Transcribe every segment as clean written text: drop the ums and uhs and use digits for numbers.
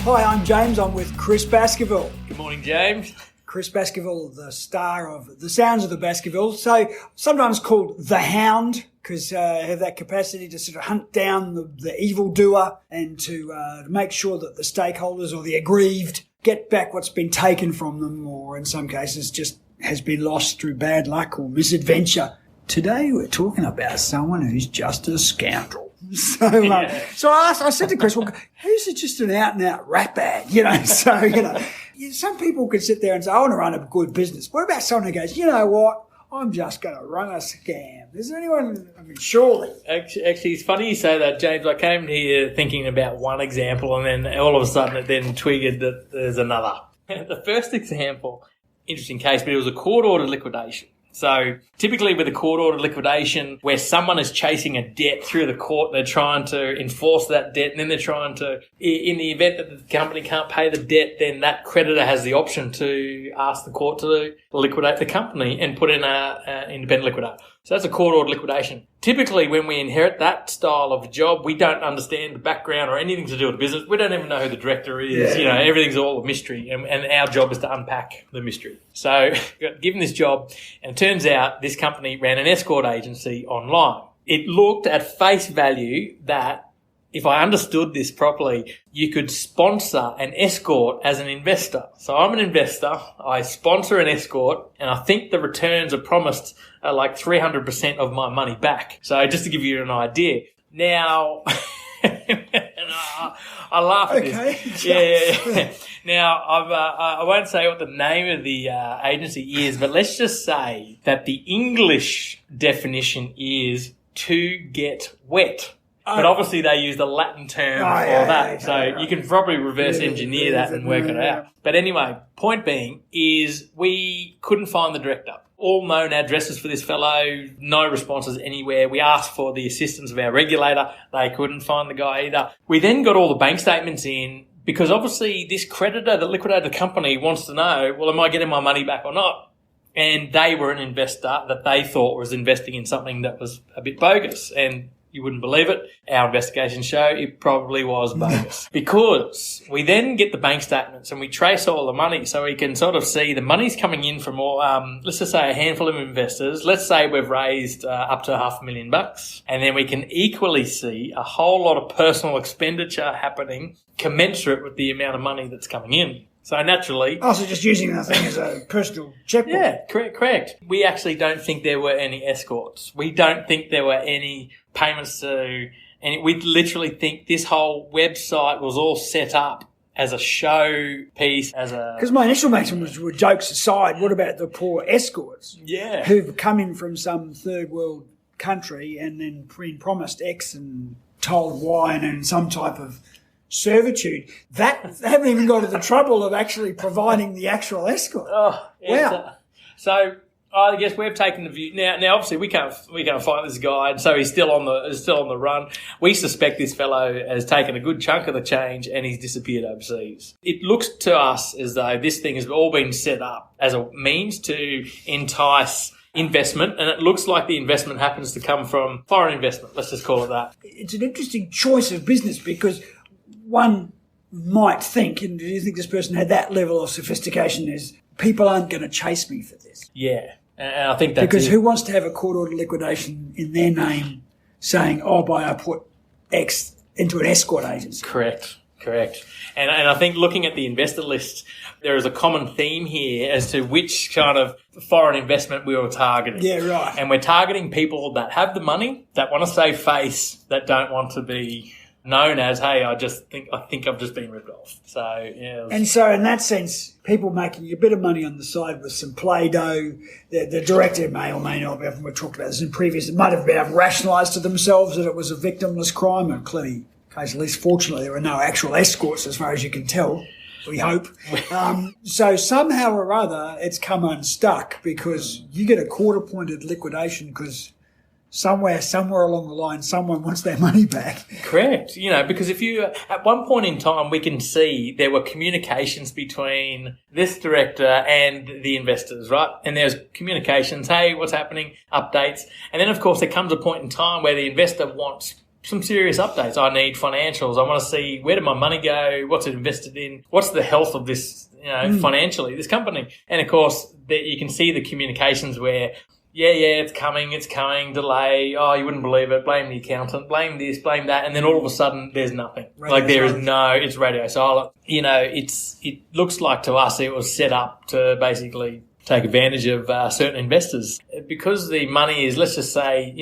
Hi, I'm James. I'm with Chris Baskerville. Good morning, James. Chris Baskerville, the star of The Sounds of the Baskervilles. So sometimes called the Hound because have that capacity to sort of hunt down the evildoer and to make sure that the stakeholders or the aggrieved get back what's been taken from them, or in some cases just has been lost through bad luck or misadventure. Today we're talking about someone who's just a scoundrel. So I said to Chris, well, who's just an out-and-out ratbag? Some people could sit there and say, I want to run a good business. What about someone who goes, you know what, I'm just going to run a scam? Is there anyone, surely? Actually, it's funny you say that, James. I came here thinking about one example and then all of a sudden it then triggered that there's another. The first example, interesting case, but it was a court-ordered liquidation. So typically with a court-ordered liquidation where someone is chasing a debt through the court, they're trying to enforce that debt, and then they're trying to, in the event that the company can't pay the debt, then that creditor has the option to ask the court to liquidate the company and put in an independent liquidator. So that's a court-ordered liquidation. Typically, when we inherit that style of job, we don't understand the background or anything to do with the business. We don't even know who the director is. Yeah. Everything's all a mystery, and our job is to unpack the mystery. So, got given this job, and it turns out this company ran an escort agency online. It looked at face value that, if I understood this properly, you could sponsor an escort as an investor. So I'm an investor, I sponsor an escort, and I think the returns are promised are like 300% of my money back. So just to give you an idea. Now, I laugh at this. Yeah. Now, I won't say what the name of the agency is, but let's just say that the English definition is to get wet. But obviously they use the Latin term for that. So you can probably reverse engineer that and work it out. But anyway, point being is we couldn't find the director. All known addresses for this fellow, no responses anywhere. We asked for the assistance of our regulator. They couldn't find the guy either. We then got all the bank statements in because obviously this creditor that liquidated the company wants to know, well, am I getting my money back or not? And they were an investor that they thought was investing in something that was a bit bogus. And you wouldn't believe it. Our investigations show it probably was bogus. Because we then get the bank statements and we trace all the money so we can sort of see the money's coming in from all, let's just say a handful of investors. Let's say we've raised up to $500,000. And then we can equally see a whole lot of personal expenditure happening commensurate with the amount of money that's coming in. So naturally... Oh, so just using that thing as a personal checkbook. Yeah, correct. We actually don't think there were any escorts. We don't think there were any payments to... And we literally think this whole website was all set up as a show piece, as a... Because my initial reaction was, jokes aside, what about the poor escorts? Yeah. Who've come in from some third world country and then been promised X and told Y and in some type of servitude. That they haven't even got to the trouble of actually providing the actual escort. Oh, yeah. Wow. So I guess we've taken the view now. Obviously, we can't find this guy, and so he's still on the run. We suspect this fellow has taken a good chunk of the change and he's disappeared overseas. It looks to us as though this thing has all been set up as a means to entice investment, and it looks like the investment happens to come from foreign investment. Let's just call it that. It's an interesting choice of business because one might think, and do you think this person had that level of sophistication, is people aren't going to chase me for this? Yeah, and I think that's because who wants to have a court-ordered liquidation in their name saying, I put X into an escort agency? Correct. And I think looking at the investor list, there is a common theme here as to which kind of foreign investment we were targeting. Yeah, right. And we're targeting people that have the money, that want to save face, that don't want to be known as, hey, I think I've just been ripped off. So, yeah. And so in that sense, people making a bit of money on the side with some Play-Doh, the director may or may not have, we talked about this in previous, it might have been able to rationalise to themselves that it was a victimless crime, and clearly, at least fortunately, there were no actual escorts as far as you can tell, we hope. So somehow or other, it's come unstuck because you get a court-appointed liquidation because somewhere along the line, someone wants their money back. Correct. Because if you, at one point in time, we can see there were communications between this director and the investors, right? And there's communications, hey, what's happening, updates. And then, of course, there comes a point in time where the investor wants some serious updates. I need financials. I want to see, where did my money go? What's it invested in? What's the health of this, financially, this company? And of course, you can see the communications where, it's coming, delay. Oh, you wouldn't believe it. Blame the accountant, blame this, blame that. And then all of a sudden there's nothing. It's radio silent. It looks like to us it was set up to basically take advantage of certain investors, because the money is, let's just say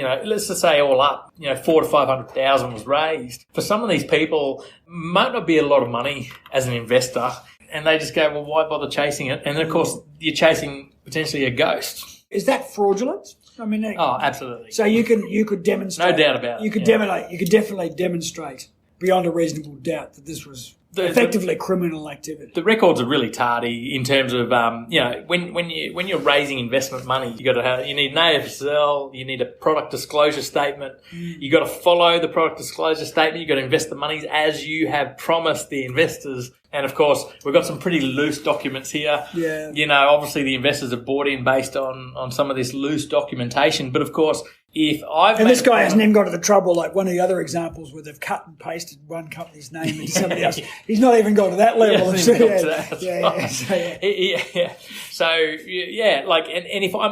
all up, 400 to 500,000 was raised. For some of these people, might not be a lot of money as an investor, and they just go, well, why bother chasing it? And then of course you're chasing potentially a ghost. Is that fraudulent? I mean, absolutely. So you could demonstrate. No doubt about it. You could definitely demonstrate beyond a reasonable doubt that this was effectively criminal activity. The records are really tardy in terms of when you're raising investment money, you need an AFSL, you need a product disclosure statement. You got to follow the product disclosure statement. You got to invest the monies as you have promised the investors. And of course, we've got some pretty loose documents here. Yeah. Obviously the investors are bought in based on some of this loose documentation. But of course, this guy hasn't even got to the trouble like one of the other examples where they've cut and pasted one company's name into somebody else. He's not even got to that level.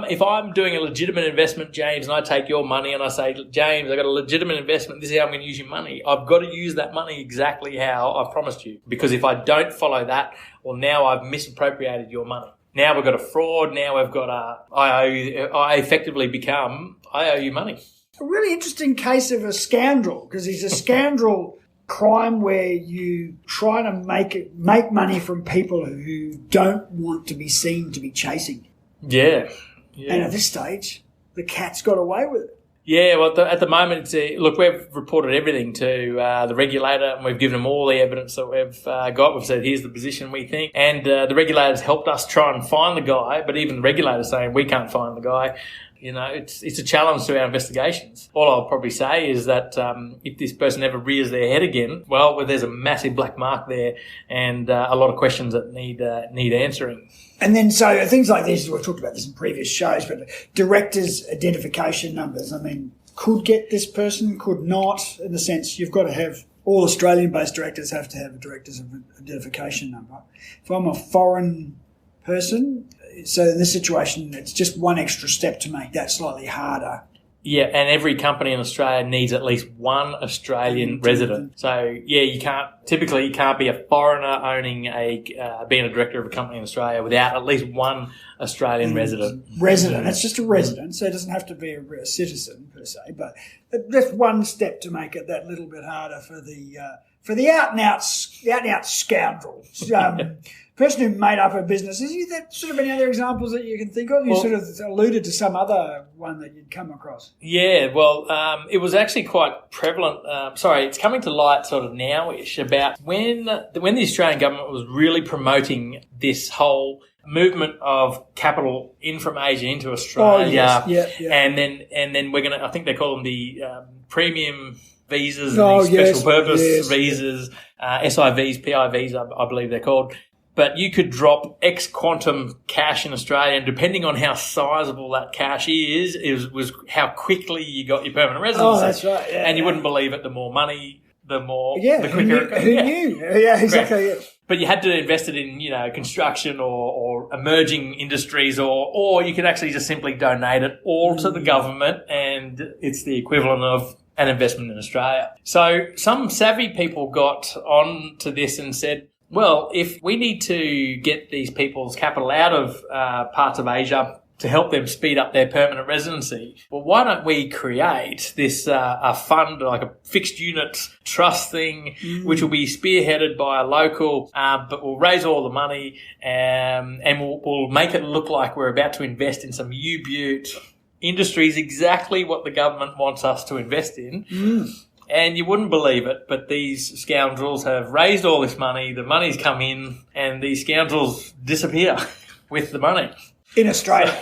If I'm doing a legitimate investment, James, and I take your money and I say, James, I've got a legitimate investment, this is how I'm going to use your money. I've got to use that money exactly how I've promised you. Because if I don't follow that, well, now I've misappropriated your money. Now we've got a fraud. Now we've got I effectively become, I owe you money. A really interesting case of a scoundrel, because he's a scoundrel crime where you try to make money from people who don't want to be seen to be chasing. Yeah. And at this stage, the cat's got away with it. Yeah, well, at the moment, look, we've reported everything to the regulator, and we've given them all the evidence that we've got. We've said, here's the position we think. And the regulators helped us try and find the guy, but even the regulators saying we can't find the guy. It's a challenge to our investigations. All I'll probably say is that if this person ever rears their head again, well, there's a massive black mark there and a lot of questions that need answering. And then so things like this, we've talked about this in previous shows, but directors' identification numbers, I mean, could get this person, could not, in the sense you've got to have, all Australian-based directors have to have a director's identification number. If I'm a foreign person, so in this situation, it's just one extra step to make that slightly harder. Yeah, and every company in Australia needs at least one Australian resident. So, you can't be a foreigner being a director of a company in Australia without at least one Australian resident. It's just a resident, so it doesn't have to be a citizen per se, but that's one step to make it that little bit harder for the out and out scoundrel. Person who made up a business. Is there sort of any other examples that you can think of? You sort of alluded to some other one that you'd come across. Yeah, well, it was actually quite prevalent. It's coming to light sort of now-ish about when the Australian government was really promoting this whole movement of capital in from Asia into Australia. Oh, yes. Yeah. And then we're going to, I think they call them the premium visas and special purpose visas, SIVs, PIVs, I believe they're called. But you could drop X quantum cash in Australia, and depending on how sizable that cash was how quickly you got your permanent residency. Oh, that's right. Yeah, and you wouldn't believe it. The more money, the quicker. Who knew? Yeah, exactly. Yeah. But you had to invest it in, construction or emerging industries, or you could actually just simply donate it all to the government, and it's the equivalent of an investment in Australia. So some savvy people got on to this and said, well, if we need to get these people's capital out of parts of Asia to help them speed up their permanent residency, well, why don't we create this a fund, like a fixed unit trust thing, which will be spearheaded by a local, but we'll raise all the money and we'll make it look like we're about to invest in some U-Butte industries, exactly what the government wants us to invest in. And you wouldn't believe it, but these scoundrels have raised all this money, the money's come in, and these scoundrels disappear with the money. In Australia.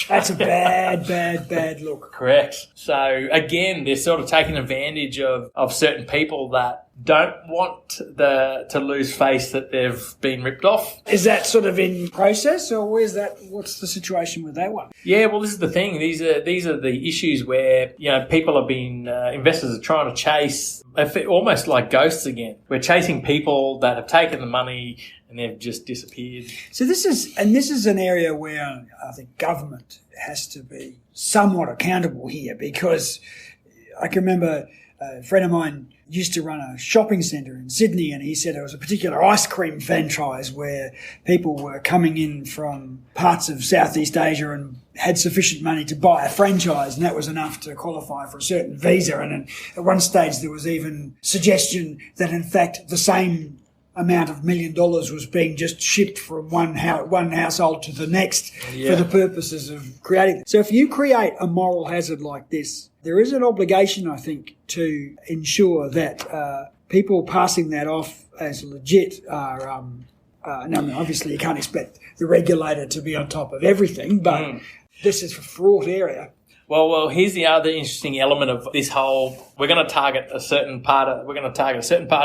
That's a bad look. Correct. So, again, they're sort of taking advantage of certain people that don't want to lose face that they've been ripped off. Is that sort of in process, or what's the situation with that one? Yeah, well, this is the thing. These are the issues where, people have been, investors are trying to chase, almost like ghosts again. We're chasing people that have taken the money and they've just disappeared. So this is an area where I think government has to be somewhat accountable here, because I can remember a friend of mine used to run a shopping centre in Sydney, and he said it was a particular ice cream franchise where people were coming in from parts of Southeast Asia and had sufficient money to buy a franchise, and that was enough to qualify for a certain visa. And then at one stage there was even suggestion that in fact the same amount of $1 million was being just shipped from one household to the next for the purposes of creating. So if you create a moral hazard like this, there is an obligation, I think, to ensure that people passing that off as legit are. Obviously, you can't expect the regulator to be on top of everything, but this is a fraught area. Well, here's the other interesting element of this whole. We're going to target a certain part of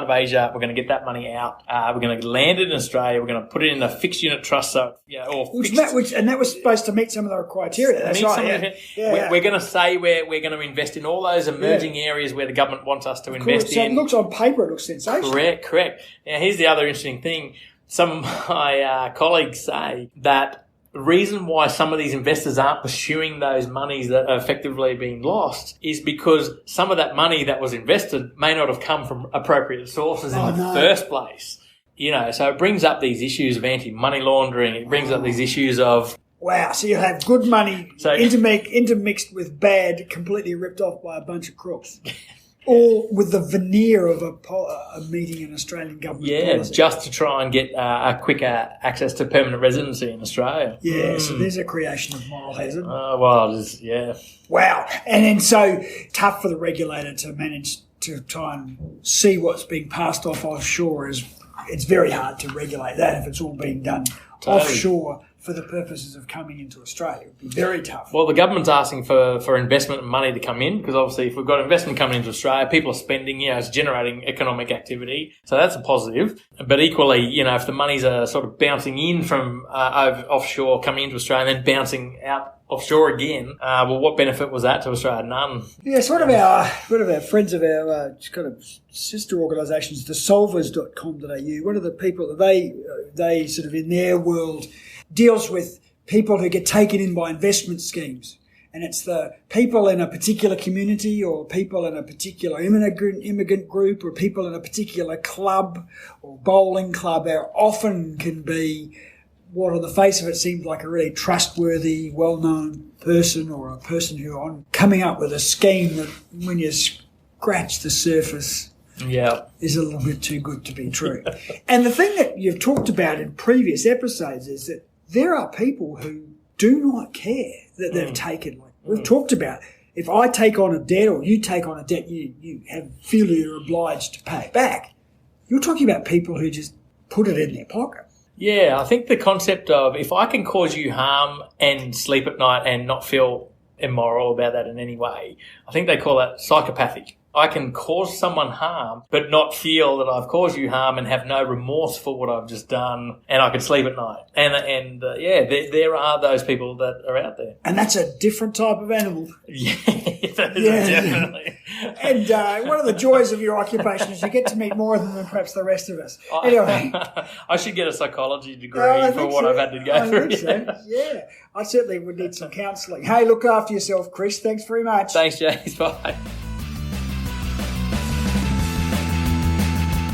Asia. We're going to get that money out. We're going to land it in Australia. We're going to put it in a fixed unit trust. And that was supposed to meet some of the criteria. That's right. We're going to say we're going to invest in all those emerging areas where the government wants us to invest in. So it looks on paper, it looks sensational. Correct. Now, here's the other interesting thing. Some of my colleagues say that the reason why some of these investors aren't pursuing those monies that are effectively being lost is because some of that money that was invested may not have come from appropriate sources in the first place. So it brings up these issues of anti-money laundering. It brings up these issues of... Wow, so you have good money intermixed with bad, completely ripped off by a bunch of crooks. All with the veneer of a meeting an Australian government policy. Just to try and get a quicker access to permanent residency in Australia. Yeah, so there's a creation of moral hazard. Wow. And then so tough for the regulator to manage to try and see what's being passed off offshore. It's very hard to regulate that if it's all being done offshore for the purposes of coming into Australia. It would be very tough. Well, the government's asking for investment and money to come in, because obviously if we've got investment coming into Australia, people are spending, it's generating economic activity. So that's a positive. But equally, if the monies are sort of bouncing in from offshore, coming into Australia, and then bouncing out offshore again, what benefit was that to Australia? None. Yes, one of our friends of our kind of sister organisations, thesolvers.com.au, one of the people that they sort of in their world deals with people who get taken in by investment schemes. And it's the people in a particular community, or people in a particular immigrant group, or people in a particular club or bowling club, are often can be what on the face of it seems like a really trustworthy, well-known person, or a person who on coming up with a scheme that when you scratch the surface is a little bit too good to be true. And the thing that you've talked about in previous episodes is that there are people who do not care that they've taken. Like we've talked about, if I take on a debt or you take on a debt, you feel you're obliged to pay it back. You're talking about people who just put it in their pocket. Yeah, I think the concept of if I can cause you harm and sleep at night and not feel immoral about that in any way, I think they call that psychopathic. I can cause someone harm but not feel that I've caused you harm and have no remorse for what I've just done, and I can sleep at night. And there are those people that are out there. And that's a different type of animal. Definitely. And one of the joys of your occupation is you get to meet more of them than perhaps the rest of us. Anyway. I should get a psychology degree for what I've had to go through. I think so. Yeah. I certainly would need some counselling. Hey, look after yourself, Chris. Thanks very much. Thanks, James. Bye.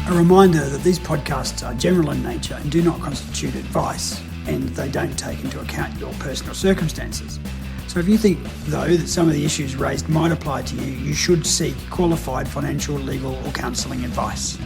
A reminder that these podcasts are general in nature and do not constitute advice, and they don't take into account your personal circumstances. So if you think, though, that some of the issues raised might apply to you, you should seek qualified financial, legal or counselling advice.